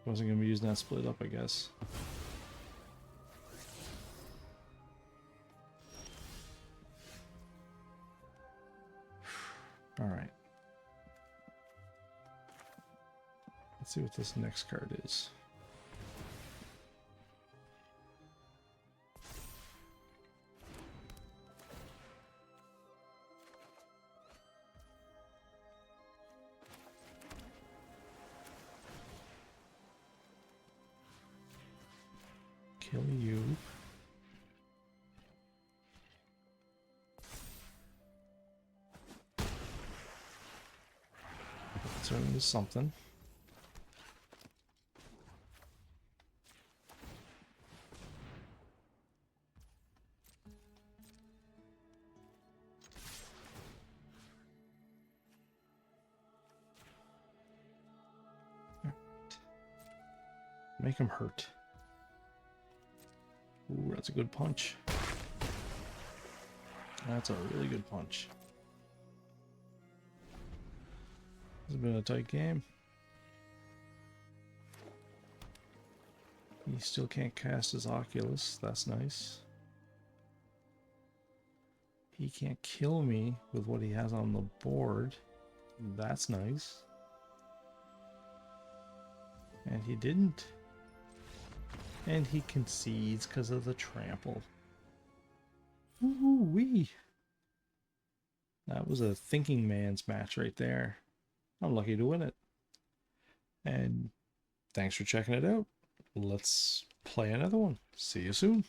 Wasn't gonna be using that split up, I guess. Alright. Let's see what this next card is. Kill you. Certainly something. Make him hurt. Ooh, that's a good punch. That's a really good punch. This has been a tight game. He still can't cast his Oculus. That's nice. He can't kill me with what he has on the board. That's nice. And he didn't. And he concedes because of the trample. Ooh-wee. That was a thinking man's match right there. I'm lucky to win it. And thanks for checking it out. Let's play another one. See you soon.